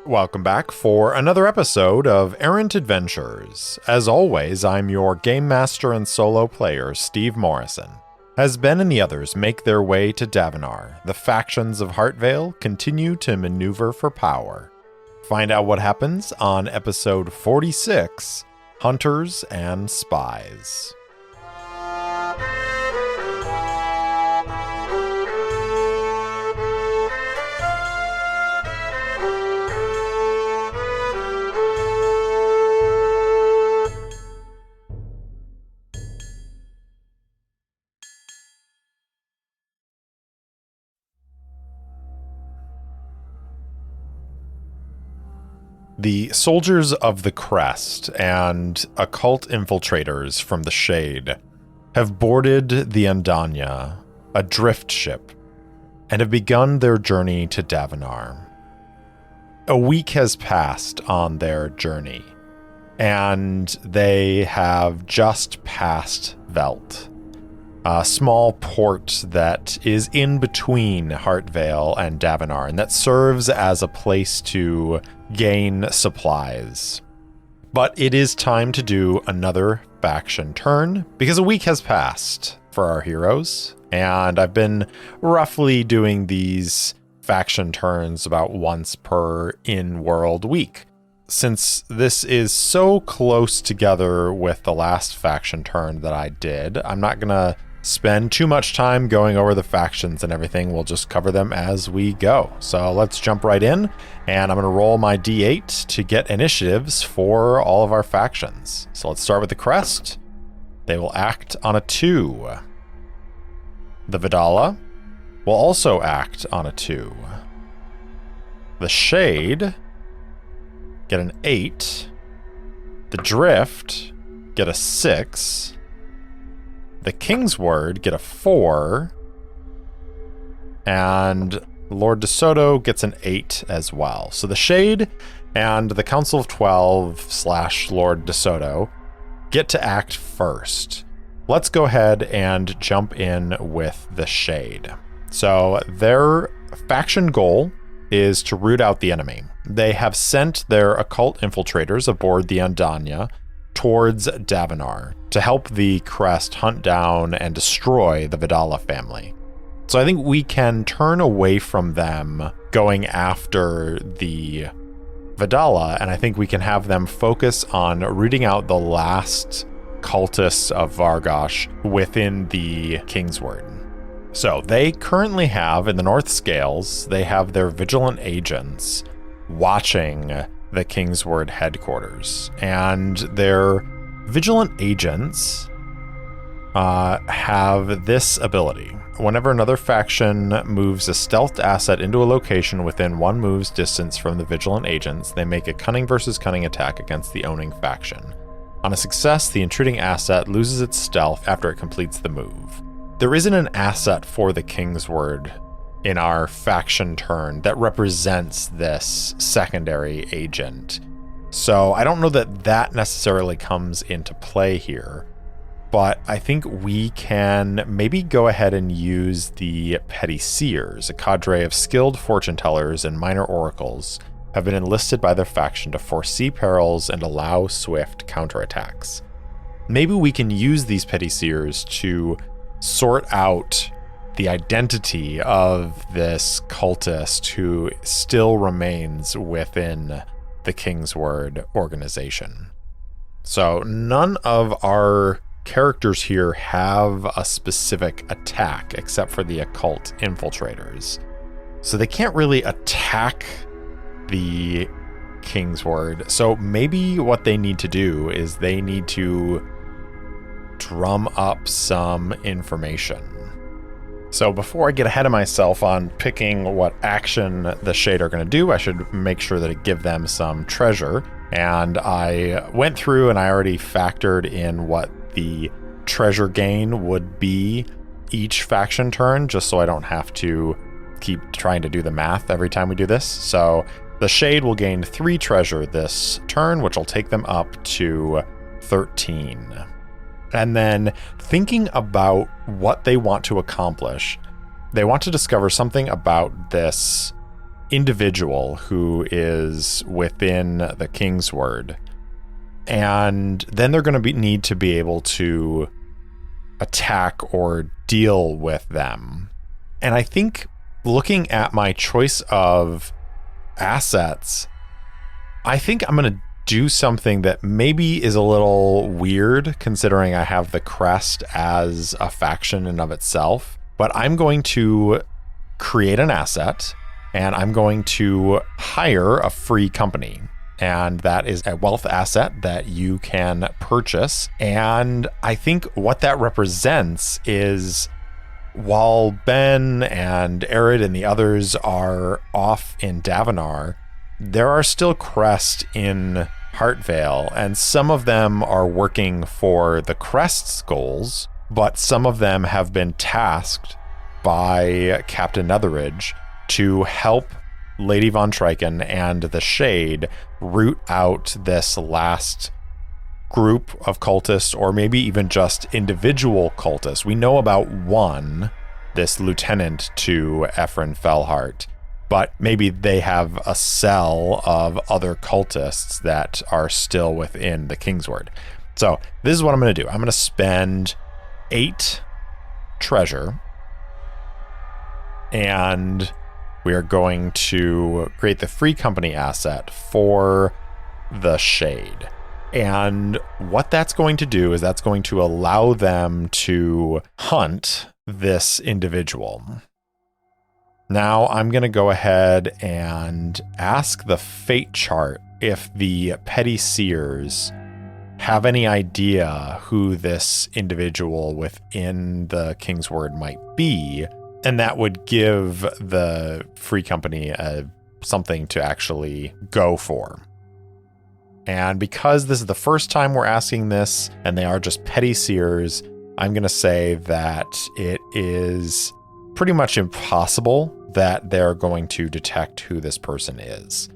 Welcome back for another episode of Errant Adventures. As always, I'm your game master and solo player, Steve Morrison. As Ben and the others make their way to Davenar, the factions of Heartvale continue to maneuver for power. Find out what happens on episode 46, Hunters and Spies. The soldiers of the Crest and occult infiltrators from the Shade have boarded the Andanya, a drift ship, and have begun their journey to Davenar. A week has passed on their journey, and they have just passed Velt, a small port that is in between Heartvale and Davenar, and that serves as a place to gain supplies. But it is time to do another faction turn, because a week has passed for our heroes, and I've been roughly doing these faction turns about once per in-world week. Since this is so close together with the last faction turn that I did, I'm not gonna spend too much time going over the factions and everything. We'll just cover them as we go. So let's jump right in, and I'm going to roll my d8 to get initiatives for all of our factions. So let's start with the Crest. They will act on a 2. The Vidala will also act on a 2. The Shade get an 8. The Drift get a 6. The Kingsword get a 4, and Lord DeSoto gets an 8 as well. So the Shade and the Council of 12 / Lord DeSoto get to act first. Let's go ahead and jump in with the Shade. So their faction goal is to root out the enemy. They have sent their occult infiltrators aboard the Andanya towards Davenar to help the Crest hunt down and destroy the Vidala family. So I think we can turn away from them going after the Vidala, and I think we can have them focus on rooting out the last cultists of Vargosh within the Kingsword. So they currently have, in the North Scales, they have their vigilant agents watching the Kingsword headquarters, and their vigilant agents have this ability. Whenever another faction moves a stealthed asset into a location within 1 move's distance from the vigilant agents, they make a cunning versus cunning attack against the owning faction. On a success, the intruding asset loses its stealth after it completes the move. There isn't an asset for the Kingsword in our faction turn that represents this secondary agent. So I don't know that that necessarily comes into play here, but I think we can maybe go ahead and use the Petty Seers, a cadre of skilled fortune tellers and minor oracles, have been enlisted by their faction to foresee perils and allow swift counterattacks. Maybe we can use these Petty Seers to sort out the identity of this cultist who still remains within the Kingsword organization. So none of our characters here have a specific attack except for the occult infiltrators. So they can't really attack the Kingsword. So maybe what they need to do is they need to drum up some information. So before I get ahead of myself on picking what action the Shade are going to do, I should make sure that I give them some treasure. And I went through and I already factored in what the treasure gain would be each faction turn, just so I don't have to keep trying to do the math every time we do this. So the Shade will gain 3 treasure this turn, which will take them up to 13. And then thinking about what they want to accomplish, they want to discover something about this individual who is within the Kingsword. And then they're going to need to be able to attack or deal with them. And I think looking at my choice of assets, I think I'm going to do something that maybe is a little weird considering I have the crest as a faction in of itself, but I'm going to create an asset and I'm going to hire a free company. And that is a wealth asset that you can purchase. And I think what that represents is while Ben and Arid and the others are off in Davenar, there are still crests in Heartvale, and some of them are working for the Crest's goals, but some of them have been tasked by Captain Etheridge to help Lady Von Triken and the Shade root out this last group of cultists, or maybe even just individual cultists. We know about one, this lieutenant to Ephraim Fellhart, but maybe they have a cell of other cultists that are still within the Kingsword. So this is what I'm going to do. I'm going to spend 8 treasure, and we are going to create the free company asset for the Shade. And what that's going to do is that's going to allow them to hunt this individual. Now I'm going to go ahead and ask the fate chart if the Petty Seers have any idea who this individual within the Kingsword might be, and that would give the free company something to actually go for. And because this is the first time we're asking this, and they are just Petty Seers, I'm going to say that it is pretty much impossible that they're going to detect who this person is.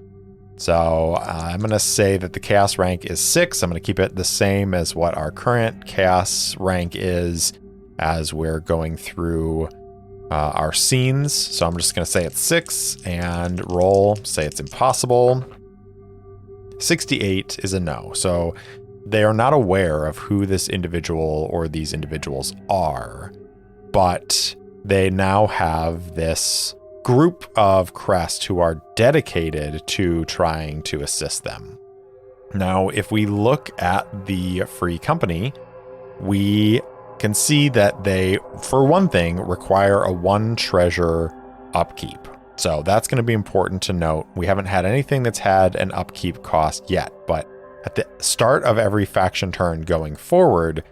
So I'm going to say that the chaos rank is 6. I'm going to keep it the same as what our current chaos rank is as we're going through our scenes. So I'm just going to say it's 6 and roll, say it's impossible. 68 is a no. So they are not aware of who this individual or these individuals are, but they now have this group of crests who are dedicated to trying to assist them. Now, if we look at the free company, we can see that they, for one thing, require a 1 treasure upkeep. So that's going to be important to note. We haven't had anything that's had an upkeep cost yet, but at the start of every faction turn going forward,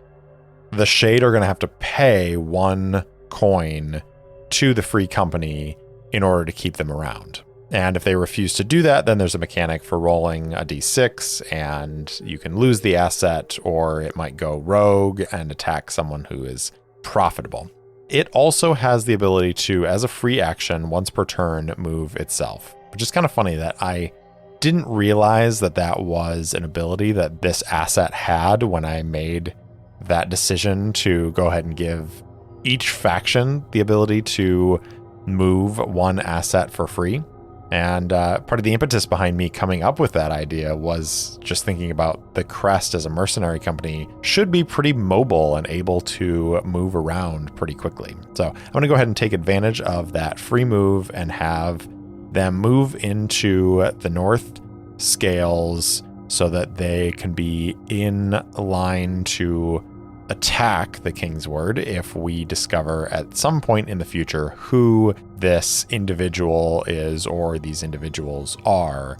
the Shade are going to have to pay 1 coin to the free company in order to keep them around. And if they refuse to do that, then there's a mechanic for rolling a d6 and you can lose the asset, or it might go rogue and attack someone who is profitable. It also has the ability to, as a free action, once per turn, move itself, which is kind of funny that I didn't realize that that was an ability that this asset had when I made that decision to go ahead and give each faction the ability to move 1 asset for free. And part of the impetus behind me coming up with that idea was just thinking about the Crest as a mercenary company should be pretty mobile and able to move around pretty quickly. So I'm going to go ahead and take advantage of that free move and have them move into the north scales so that they can be in line to attack the Kingsword if we discover at some point in the future who this individual is or these individuals are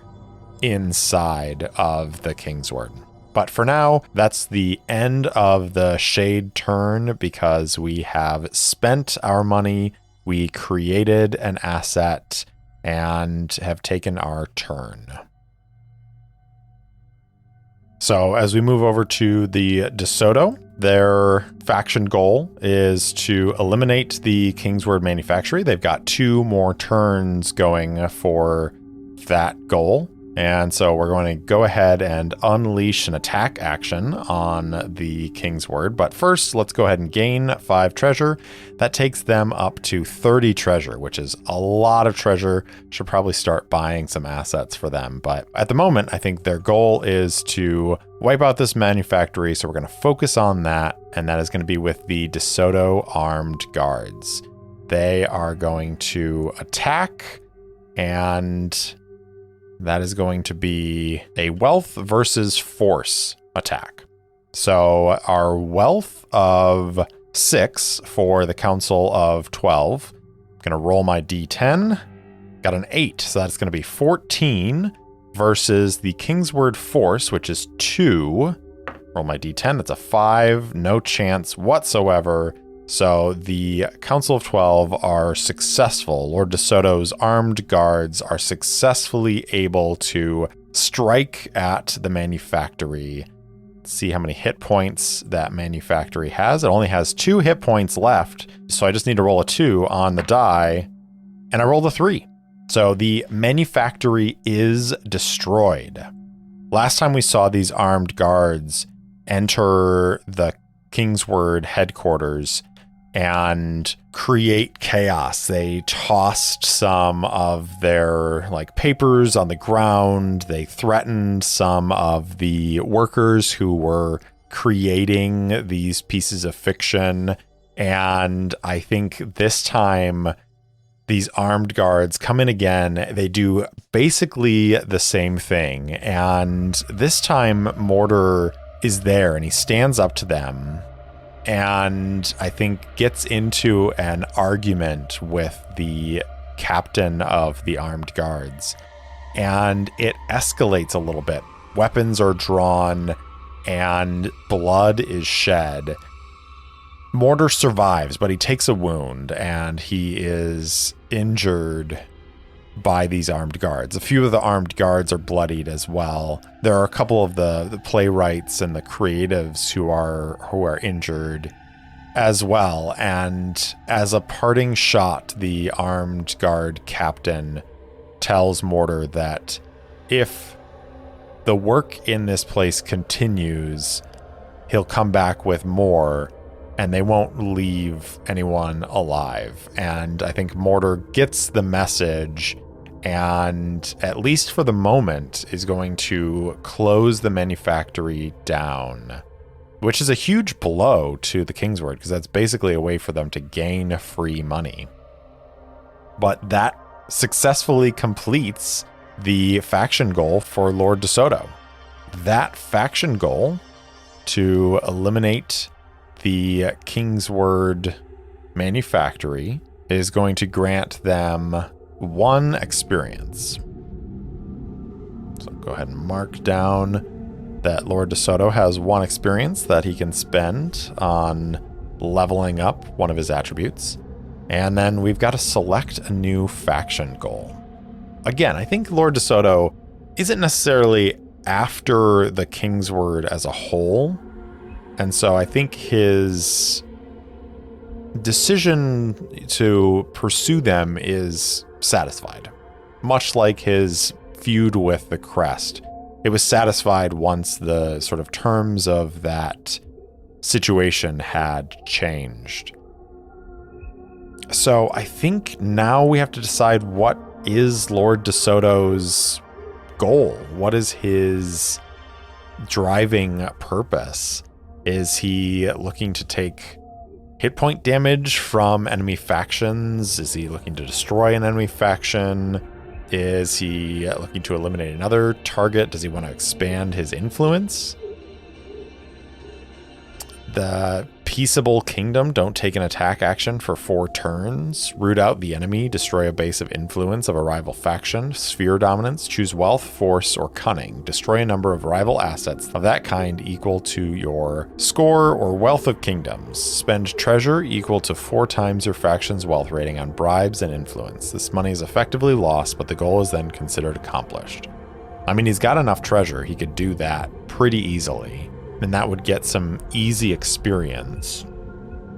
inside of the Kingsword. But for now, that's the end of the Shade turn because we have spent our money, we created an asset, and have taken our turn. So as we move over to the DeSoto, Their faction goal is to eliminate the Kingsword Manufactory. They've got 2 more turns going for that goal. And so we're going to go ahead and unleash an attack action on the Kingsword. But first, let's go ahead and gain 5 treasure. That takes them up to 30 treasure, which is a lot of treasure. Should probably start buying some assets for them. But at the moment, I think their goal is to wipe out this manufactory. So we're going to focus on that. And that is going to be with the DeSoto armed guards. They are going to attack, and that is going to be a wealth versus force attack. So our wealth of 6 for the Council of 12. I'm going to roll my D10. Got an 8, so that's going to be 14 versus the Kingsword force, which is 2. Roll my D10. That's a 5. No chance whatsoever. So the Council of 12 are successful. Lord DeSoto's armed guards are successfully able to strike at the manufactory. See how many hit points that manufactory has. It only has 2 hit points left. So I just need to roll a 2 on the die, and I rolled a 3. So the manufactory is destroyed. Last time we saw these armed guards enter the Kingsword headquarters and create chaos. They tossed some of their papers on the ground. They threatened some of the workers who were creating these pieces of fiction. And I think this time these armed guards come in again. They do basically the same thing. And this time Mortar is there and he stands up to them, and I think gets into an argument with the captain of the armed guards. And it escalates a little bit. Weapons are drawn and blood is shed. Mortar survives, but he takes a wound and he is injured by these armed guards. A few of the armed guards are bloodied as well. There are a couple of the playwrights and the creatives who are injured as well. And as a parting shot, the armed guard captain tells Mortar that if the work in this place continues, he'll come back with more, and they won't leave anyone alive. And I think Mortar gets the message, and at least for the moment is going to close the manufactory down, which is a huge blow to the Kingsword, because that's basically a way for them to gain free money. But that successfully completes the faction goal for Lord DeSoto. That faction goal to eliminate the Kingsword manufactory is going to grant them 1 experience. So go ahead and mark down that Lord DeSoto has 1 experience that he can spend on leveling up one of his attributes. And then we've got to select a new faction goal. Again, I think Lord DeSoto isn't necessarily after the Kingsword as a whole. And so I think his decision to pursue them is satisfied. Much like his feud with the Crest. It was satisfied once the sort of terms of that situation had changed. So I think now we have to decide, what is Lord DeSoto's goal? What is his driving purpose? Is he looking to take hit point damage from enemy factions? Is he looking to destroy an enemy faction? Is he looking to eliminate another target? Does he want to expand his influence? The Peaceable Kingdom, don't take an attack action for 4 turns. Root out the enemy, destroy a base of influence of a rival faction. Sphere dominance, choose wealth, force, or cunning. Destroy a number of rival assets of that kind equal to your score or wealth of kingdoms. Spend treasure equal to 4 times your faction's wealth rating on bribes and influence. This money is effectively lost, but the goal is then considered accomplished. I mean, he's got enough treasure, he could do that pretty easily. and that would get some easy experience.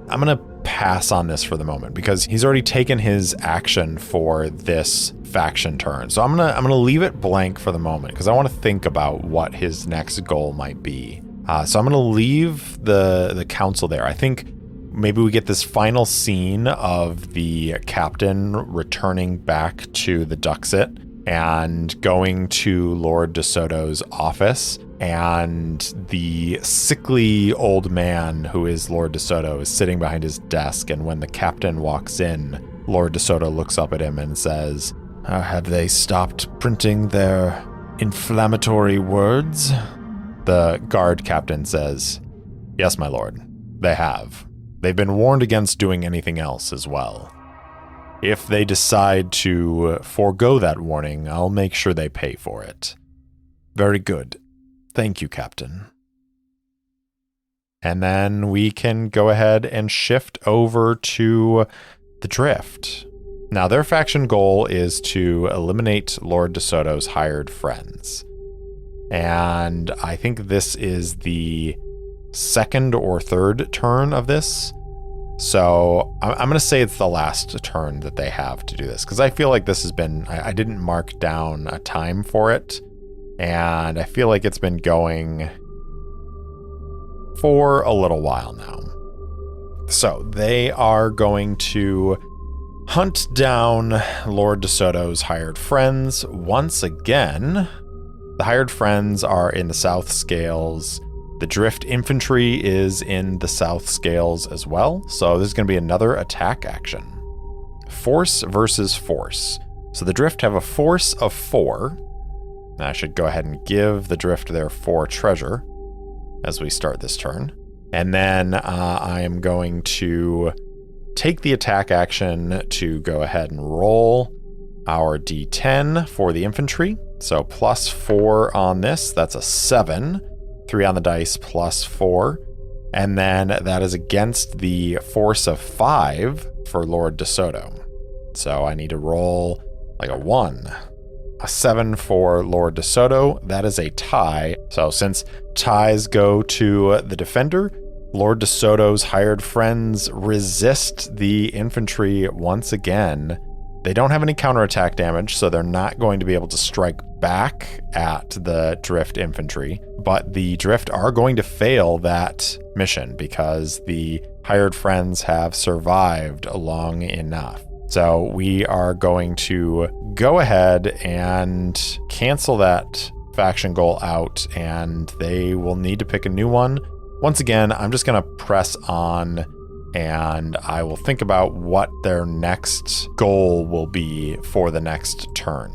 I'm going to pass on this for the moment because he's already taken his action for this faction turn. So I'm going to leave it blank for the moment because I want to think about what his next goal might be. So I'm going to leave the council there. I think maybe we get this final scene of the captain returning back to the Duxit and going to Lord DeSoto's office. And the sickly old man who is Lord DeSoto is sitting behind his desk. And when the captain walks in, Lord DeSoto looks up at him and says, have they stopped printing their inflammatory words? The guard captain says, yes, my lord, they have. They've been warned against doing anything else as well. If they decide to forego that warning, I'll make sure they pay for it. Very good. Thank you, Captain. And then we can go ahead and shift over to the Drift. Now, their faction goal is to eliminate Lord DeSoto's hired friends. And I think this is the second or third turn of this. So I'm going to say it's the last turn that they have to do this, because I feel like this has been, I didn't mark down a time for it. And I feel like it's been going for a little while now. So they are going to hunt down Lord DeSoto's hired friends once again. The hired friends are in the South Scales. The Drift Infantry is in the South Scales as well. So this is going to be another attack action. Force versus force. So the Drift have a force of 4. I should go ahead and give the Drift their 4 treasure as we start this turn. And then I am going to take the attack action to go ahead and roll our D10 for the infantry. So plus 4 on this, that's a 7. 3 on the dice plus 4. And then that is against the force of 5 for Lord DeSoto. So I need to roll like a 1. A 7 for Lord DeSoto. That is a tie. So since ties go to the defender, Lord DeSoto's hired friends resist the infantry once again. They don't have any counterattack damage, so they're not going to be able to strike back at the Drift infantry. But the Drift are going to fail that mission because the hired friends have survived long enough. So we are going to go ahead and cancel that faction goal out, and they will need to pick a new one. Once again, I'm just going to press on, and I will think about what their next goal will be for the next turn.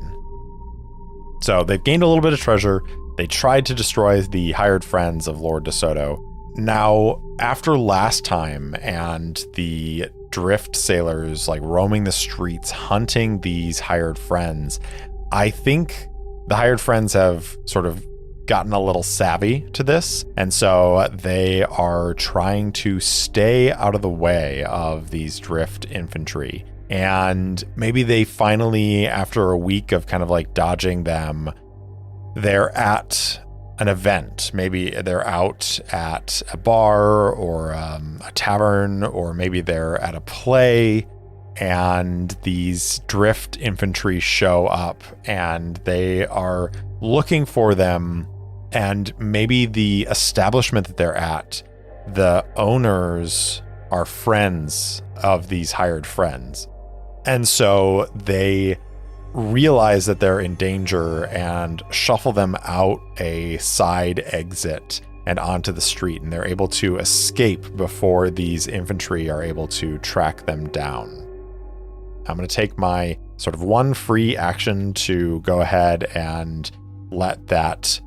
So they've gained a little bit of treasure. They tried to destroy the hired friends of Lord DeSoto. Now, after last time and the Drift sailors like roaming the streets, hunting these hired friends, I think the hired friends have sort of gotten a little savvy to this. And so they are trying to stay out of the way of these Drift infantry. And maybe they finally, after a week of kind of like dodging them, they're at an event. Maybe they're out at a bar or a tavern, or maybe they're at a play, and these Drift infantry show up and they are looking for them. And maybe the establishment that they're at, the owners are friends of these hired friends. And so they realize that they're in danger and shuffle them out a side exit and onto the street, and they're able to escape before these infantry are able to track them down. I'm going to take my sort of one free action to go ahead and let that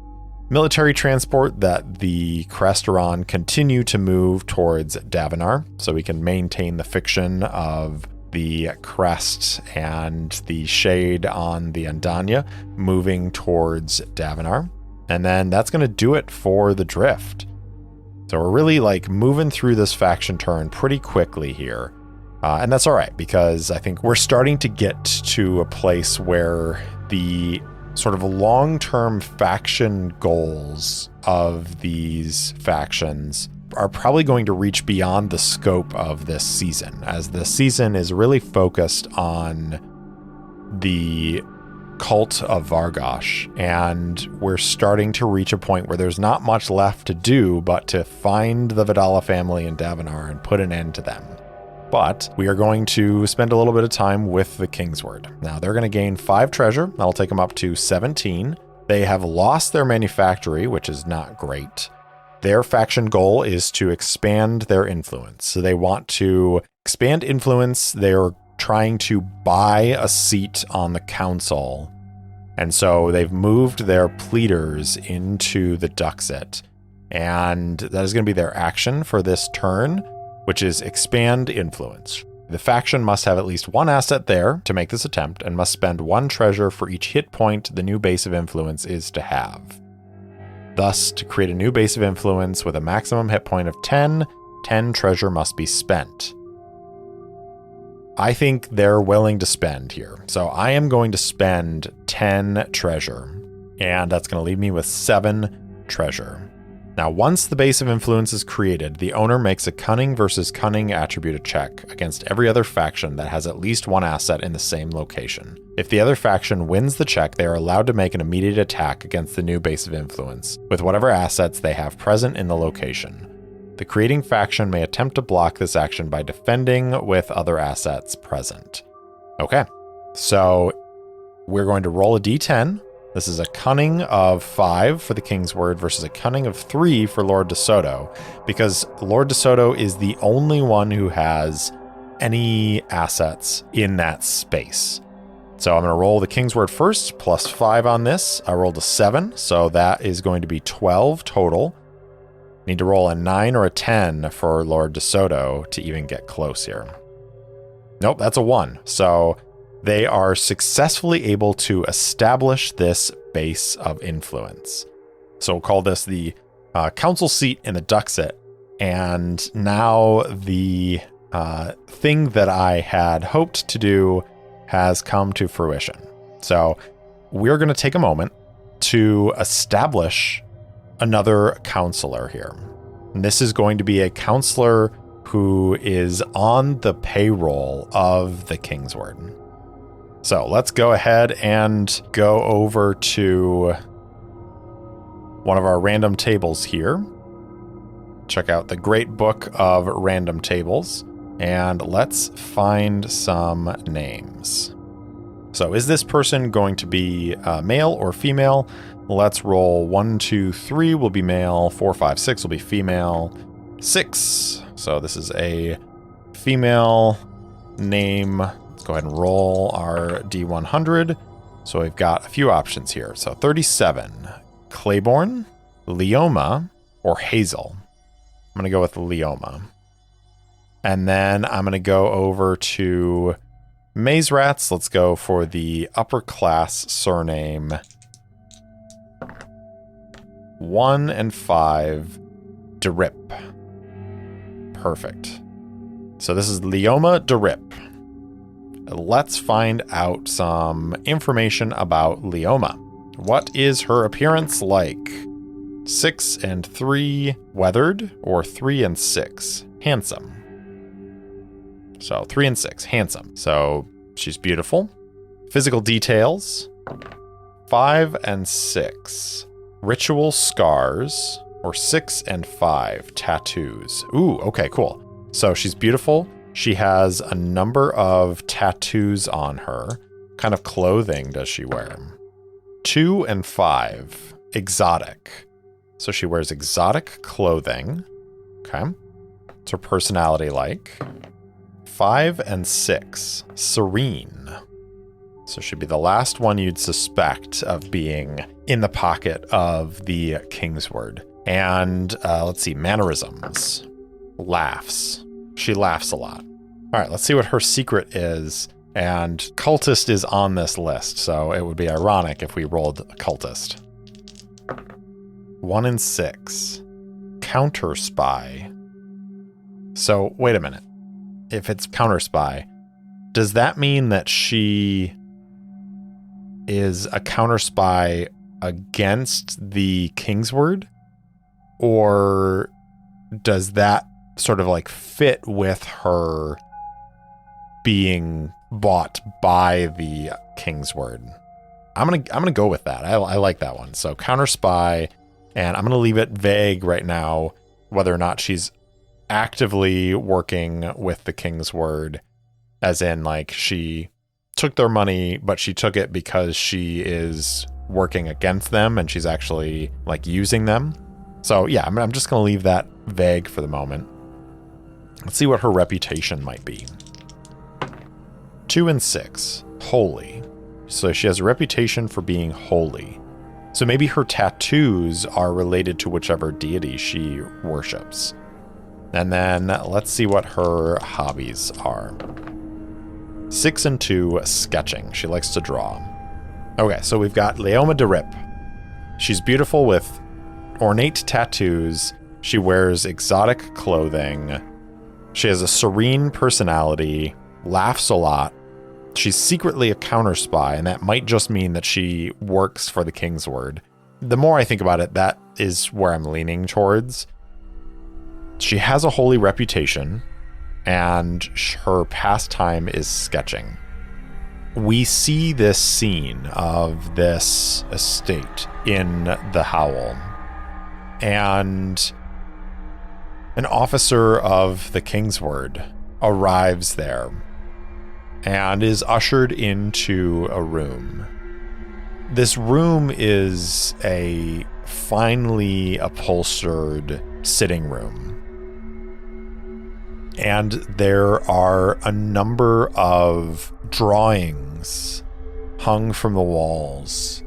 military transport that the Crest are on continue to move towards Davenar, so we can maintain the fiction of the Crest and the Shade on the Andanya moving towards Davenar. And then that's going to do it for the Drift. So we're really like moving through this faction turn pretty quickly here. And that's all right, because I think we're starting to get to a place where the sort of long-term faction goals of these factions are probably going to reach beyond the scope of this season, as the season is really focused on the cult of Vargosh, and we're starting to reach a point where there's not much left to do but to find the Vidala family in Davenar and put an end to them. But we are going to spend a little bit of time with the Kingsword. Now, they're going to gain 5 treasure. That'll take them up to 17. They have lost their manufactory, which is not great. Their faction goal is to expand their influence. So they want to expand influence. They're trying to buy a seat on the council. And so they've moved their pleaders into the Duxit. And that is going to be their action for this turn, which is expand influence. The faction must have at least 1 asset there to make this attempt and must spend 1 treasure for each hit point the new base of influence is to have. Thus, to create a new base of influence with a maximum hit point of 10, 10 treasure must be spent. I think they're willing to spend here. So I am going to spend 10 treasure, and that's going to leave me with 7 treasure. Now, once the base of influence is created, the owner makes a cunning versus cunning attribute check against every other faction that has at least 1 asset in the same location. If the other faction wins the check, they are allowed to make an immediate attack against the new base of influence with whatever assets they have present in the location. The creating faction may attempt to block this action by defending with other assets present. Okay, so we're going to roll a d10. This is a cunning of 5 for the Kingsword versus a cunning of 3 for Lord De Soto, because Lord De Soto is the only one who has any assets in that space. So I'm going to roll the Kingsword first, plus 5 on this. I rolled a 7, so that is going to be 12 total. Need to roll a 9 or a 10 for Lord De Soto to even get close here. Nope, that's a 1. So they are successfully able to establish this base of influence. So we'll call this the council seat in the Duxit. And now the thing that I had hoped to do has come to fruition. So we're going to take a moment to establish another counselor here. And this is going to be a counselor who is on the payroll of the Kingsword. So let's go ahead and go over to one of our random tables here. Check out the great book of random tables, and let's find some names. So is this person going to be male or female? Let's roll 1, 2, 3 will be male, 4, 5, 6 will be female, 6. So this is a female name. Let's go ahead and roll our D100. So we've got a few options here. So 37, Claiborne, Leoma, or Hazel. I'm going to go with Leoma. And then I'm going to go over to Maze Rats. Let's go for the upper class surname 1 and 5, Derip. Perfect. So this is Leoma Derip. Let's find out some information about Leoma. What is her appearance like? 6 and 3, weathered, or 3 and 6, handsome. So 3 and 6, handsome. So she's beautiful. Physical details, 5 and 6, ritual scars, or 6 and 5, tattoos. Ooh, okay, cool. So she's beautiful. She has a number of tattoos on her. What kind of clothing does she wear? 2 and 5, exotic. So she wears exotic clothing. Okay. What's her personality like? 5 and 6, serene. So she'd be the last one you'd suspect of being in the pocket of the Kingsword. And let's see, mannerisms, laughs. She laughs a lot. All right, let's see what her secret is. And cultist is on this list, so it would be ironic if we rolled a cultist. 1 and 6, counter spy. So wait a minute. If it's counter spy, does that mean that she is a counter spy against the Kingsword, or does that sort of like fit with her being bought by the Kingsword? I'm gonna go with that. I like that one. So counter spy, and I'm gonna leave it vague right now whether or not she's actively working with the Kingsword, as in like she took their money, but she took it because she is working against them and she's actually like using them. So yeah, I'm just gonna leave that vague for the moment. Let's see what her reputation might be. 2 and 6, holy. So she has a reputation for being holy. So maybe her tattoos are related to whichever deity she worships. And then let's see what her hobbies are. 6 and 2, sketching. She likes to draw. Okay, so we've got Leoma de Rip. She's beautiful with ornate tattoos. She wears exotic clothing. She has a serene personality, laughs a lot. She's secretly a counter spy, and that might just mean that she works for the Kingsword. The more I think about it, that is where I'm leaning towards. She has a holy reputation, and her pastime is sketching. We see this scene of this estate in the Howl, and an officer of the Kingsword arrives there and is ushered into a room. This room is a finely upholstered sitting room. And there are a number of drawings hung from the walls.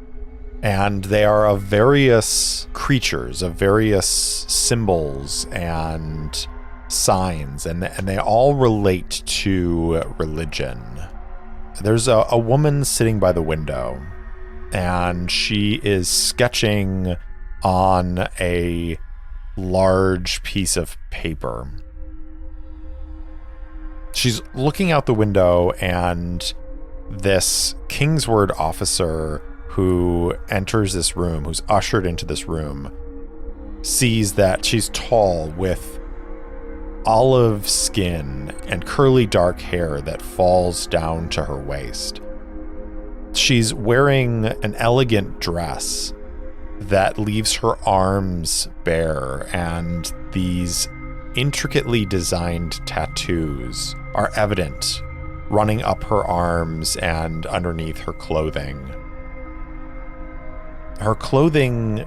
And they are of various creatures, of various symbols and signs, and they all relate to religion. There's a woman sitting by the window, and she is sketching on a large piece of paper. She's looking out the window, and this Kingsword officer who enters this room, who's ushered into this room, sees that she's tall with olive skin and curly dark hair that falls down to her waist. She's wearing an elegant dress that leaves her arms bare, and these intricately designed tattoos are evident running up her arms and underneath her clothing. Her clothing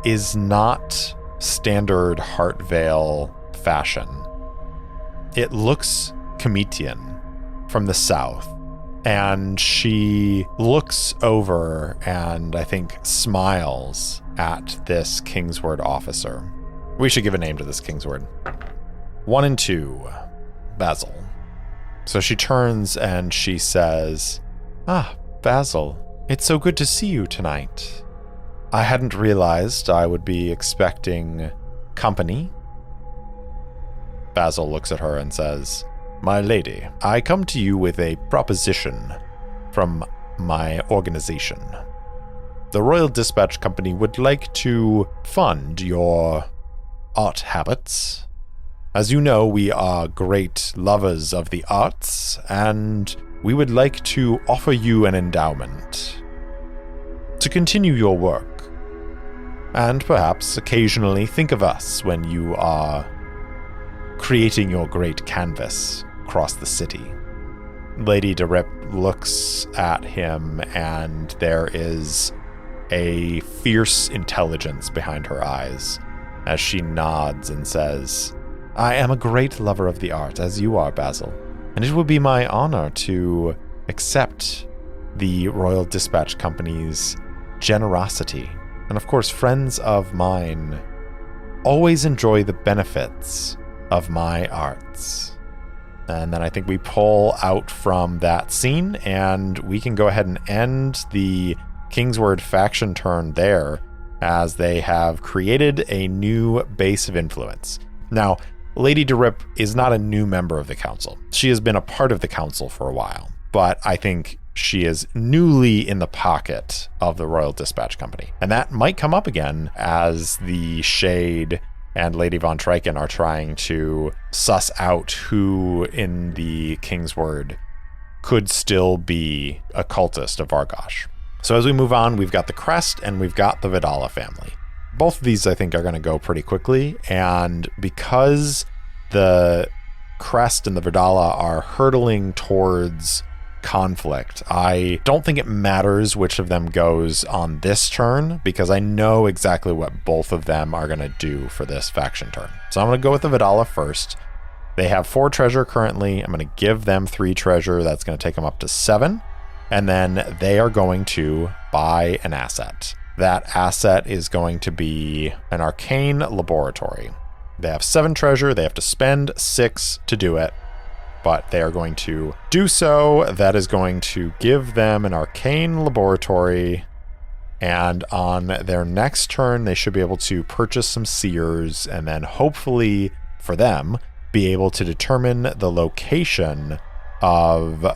is not standard Heartvale fashion. It looks Comitian from the south, and she looks over and I think smiles at this Kingsword officer. We should give a name to this Kingsword. 1 and 2, Basil. So she turns and she says, "Ah, Basil, it's so good to see you tonight. I hadn't realized I would be expecting company." Basil looks at her and says, "My lady, I come to you with a proposition from my organization. The Royal Dispatch Company would like to fund your art habits. As you know, we are great lovers of the arts, and we would like to offer you an endowment to continue your work, and perhaps occasionally think of us when you are creating your great canvas across the city." Lady de Rip looks at him, and there is a fierce intelligence behind her eyes as she nods and says, "I am a great lover of the art, as you are, Basil, and it will be my honor to accept the Royal Dispatch Company's generosity. And of course, friends of mine always enjoy the benefits of my arts." And then I think we pull out from that scene, and we can go ahead and end the Kingsword faction turn there, as they have created a new base of influence. Now, Lady de Rip is not a new member of the council. She has been a part of the council for a while, but I think she is newly in the pocket of the Royal Dispatch Company. And that might come up again as the Shade and Lady Von Triken are trying to suss out who in the King's Word could still be a cultist of Vargosh. So as we move on, we've got the Crest and we've got the Vidala family. Both of these, I think, are going to go pretty quickly. And because the Crest and the Vidala are hurtling towards conflict, I don't think it matters which of them goes on this turn, because I know exactly what both of them are going to do for this faction turn. So I'm going to go with the Vidala first. They have 4 treasure currently. I'm going to give them 3 treasure. That's going to take them up to 7. And then they are going to buy an asset. That asset is going to be an arcane laboratory. They have 7 treasure. They have to spend 6 to do it, but they are going to do so. That is going to give them an arcane laboratory. And on their next turn, they should be able to purchase some seers and then hopefully for them be able to determine the location of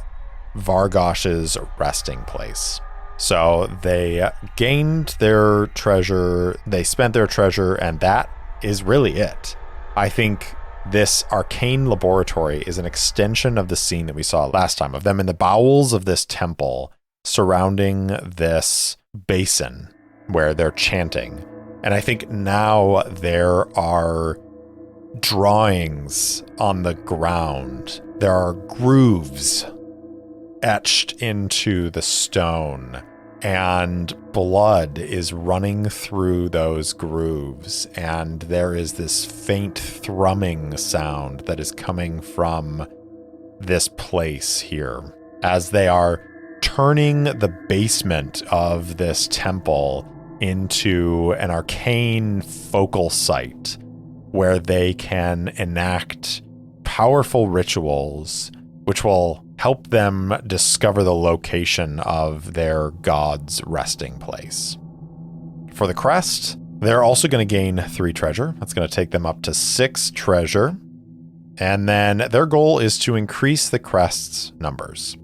Vargosh's resting place. So they gained their treasure, they spent their treasure, and that is really it. I think this arcane laboratory is an extension of the scene that we saw last time, of them in the bowels of this temple surrounding this basin where they're chanting. And I think now there are drawings on the ground. There are grooves etched into the stone, and blood is running through those grooves, and there is this faint thrumming sound that is coming from this place here as they are turning the basement of this temple into an arcane focal site where they can enact powerful rituals which will help them discover the location of their god's resting place. For the Crest, they're also going to gain 3 treasure. That's going to take them up to 6 treasure. And then their goal is to increase the Crest's numbers.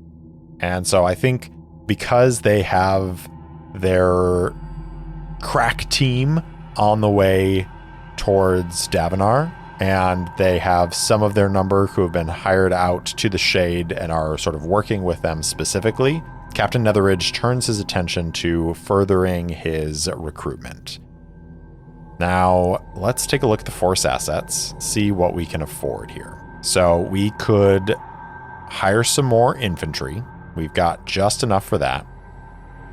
And so I think because they have their crack team on the way towards Davenar, and they have some of their number who have been hired out to the Shade and are sort of working with them specifically, Captain Netheridge turns his attention to furthering his recruitment. Now, let's take a look at the force assets, see what we can afford here. So we could hire some more infantry. We've got just enough for that.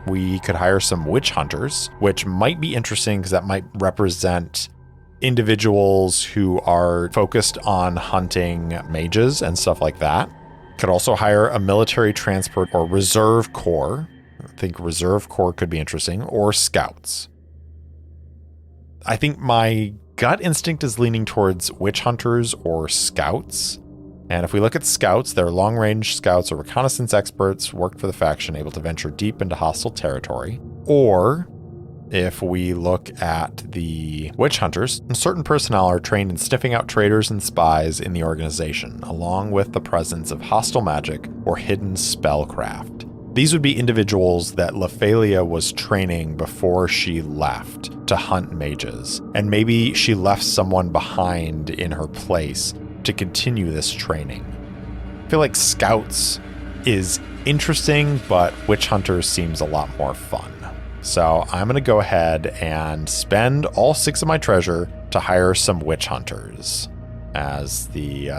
We could hire some witch hunters, which might be interesting because that might represent individuals who are focused on hunting mages and stuff like that. Could also hire a military transport or reserve corps. I think reserve corps could be interesting, or scouts. I think my gut instinct is leaning towards witch hunters or scouts. And if we look at scouts, they're long-range scouts or reconnaissance experts, work for the faction, able to venture deep into hostile territory. Or if we look at the witch hunters, certain personnel are trained in sniffing out traitors and spies in the organization, along with the presence of hostile magic or hidden spellcraft. These would be individuals that Lephalia was training before she left to hunt mages, and maybe she left someone behind in her place to continue this training. I feel like scouts is interesting, but witch hunters seems a lot more fun. So I'm going to go ahead and spend all 6 of my treasure to hire some witch hunters as the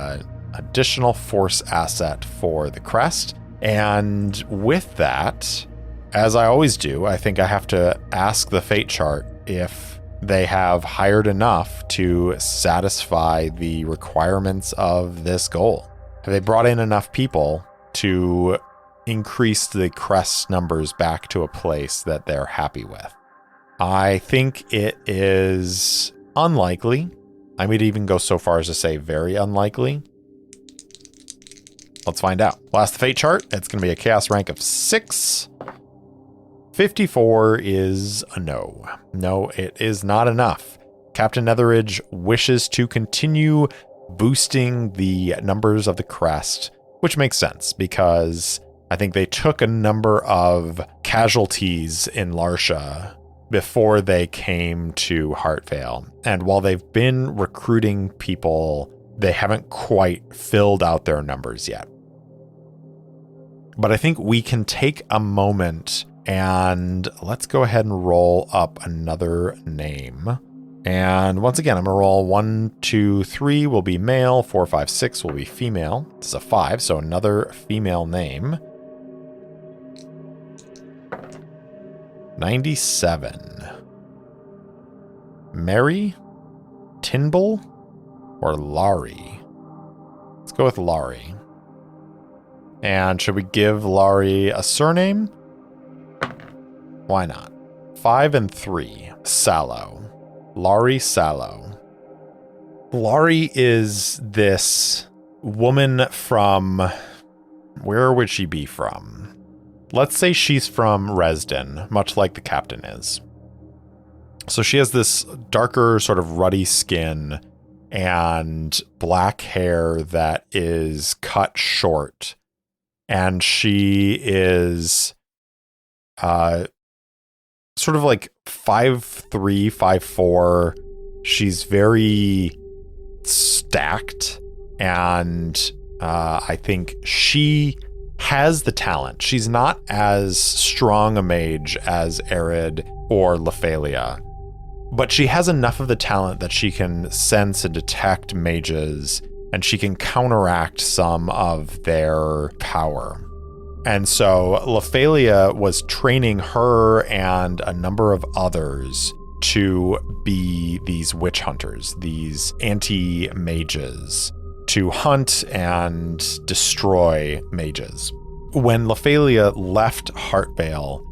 additional force asset for the Crest. And with that, as I always do, I think I have to ask the fate chart if they have hired enough to satisfy the requirements of this goal. Have they brought in enough people to increase the Crest numbers back to a place that they're happy with? I think it is unlikely. I would even go so far as to say very unlikely. Let's find out. We'll ask the fate chart. It's going to be a chaos rank of 6. 54 is a no. No, it is not enough. Captain Netheridge wishes to continue boosting the numbers of the Crest, which makes sense because I think they took a number of casualties in Larsha before they came to Heartvale. And while they've been recruiting people, they haven't quite filled out their numbers yet. But I think we can take a moment and let's go ahead and roll up another name. And once again, I'm going to roll 1, 2, 3 will be male, 4, 5, 6 will be female. This is a 5, so another female name. 97. Mary, Tinble, or Laurie? Let's go with Laurie. And should we give Laurie a surname? Why not? 5 and 3. Sallow. Laurie Sallow. Laurie is this woman from... Where would she be from? Let's say she's from Resden, much like the captain is. So she has this darker, sort of ruddy skin and black hair that is cut short. And she is sort of like 5'3", 5'4". She's very stacked. And I think she has the talent. She's not as strong a mage as Arid or Lephalia, but she has lephalia of the talent that she can sense and detect mages, and she can counteract some of their power. And so Lephalia was training her and a number of others to be these witch hunters, these anti-mages, to hunt and destroy mages. When Lephalia left Heartvale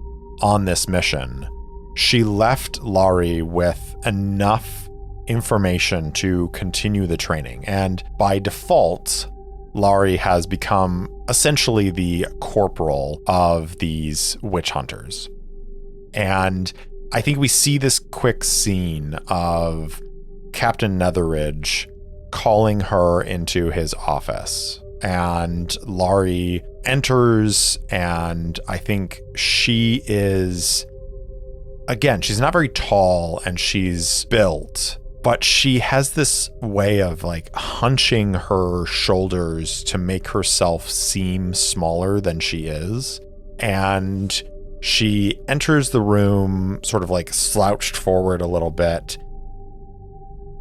on this mission, she left Laurie with enough information to continue the training. And by default, Laurie has become essentially the corporal of these witch hunters. And I think we see this quick scene of Captain Netheridge calling her into his office, and Laurie enters, and I think she is, again, she's not very tall and she's built, but she has this way of like hunching her shoulders to make herself seem smaller than she is. And she enters the room sort of like slouched forward a little bit,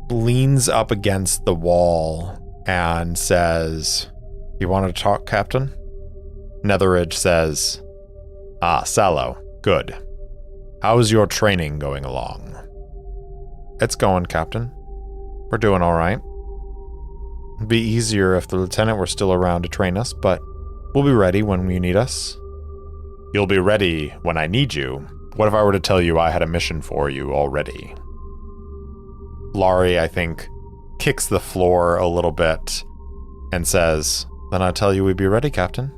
leans up against the wall and says, "You want to talk, Captain?" Netheridge says, "Ah, Sallow, good. How's your training going along?" "It's going, Captain. We're doing all right. It'd be easier if the lieutenant were still around to train us, but we'll be ready when you need us." "You'll be ready when I need you. What if I were to tell you I had a mission for you already?" Laurie, I think, kicks the floor a little bit and says, "Then I tell you we'd be ready, Captain."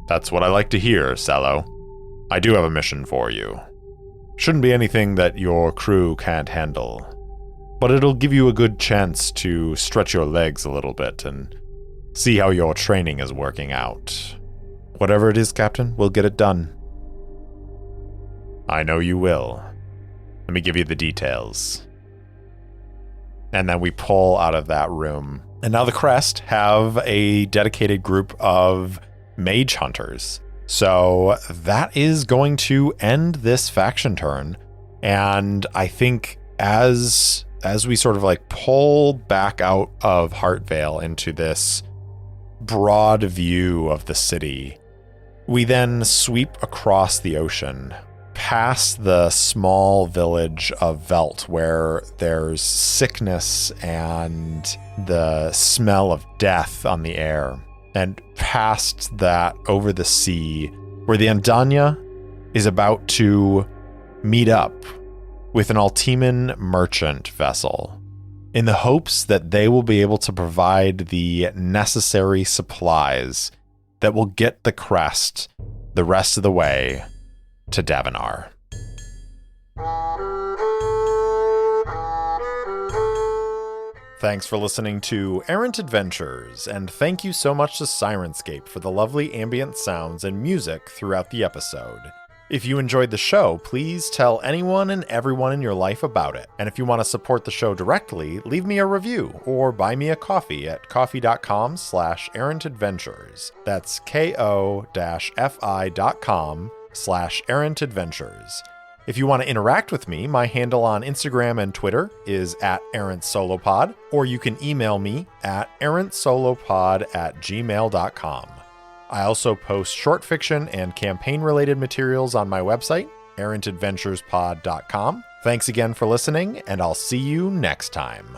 "That's what I like to hear, Sallow. I do have a mission for you. Shouldn't be anything that your crew can't handle, but it'll give you a good chance to stretch your legs a little bit and see how your training is working out. Whatever it is, Captain, we'll get it done." "I know you will. Let me give you the details." And then we pull out of that room. And now the Crest have a dedicated group of mage hunters. So that is going to end this faction turn. And I think as we sort of like pull back out of Heartvale into this broad view of the city, we then sweep across the ocean, past the small village of Velt, where there's sickness and the smell of death on the air, and past that over the sea, where the Andanya is about to meet up with an Altiman merchant vessel in the hopes that they will be able to provide the necessary supplies that will get the Crest the rest of the way to Davenar. Thanks for listening to Errant Adventures, and thank you so much to Syrinscape for the lovely ambient sounds and music throughout the episode. If you enjoyed the show, please tell anyone and everyone in your life about it. And if you want to support the show directly, leave me a review or buy me a coffee at coffee.com/errantadventures. That's ko-fi.com/errantadventures. If you want to interact with me, my handle on Instagram and Twitter is @errantsolopod, or you can email me at errantsolopod@gmail.com. I also post short fiction and campaign-related materials on my website, errantadventurespod.com. Thanks again for listening, and I'll see you next time.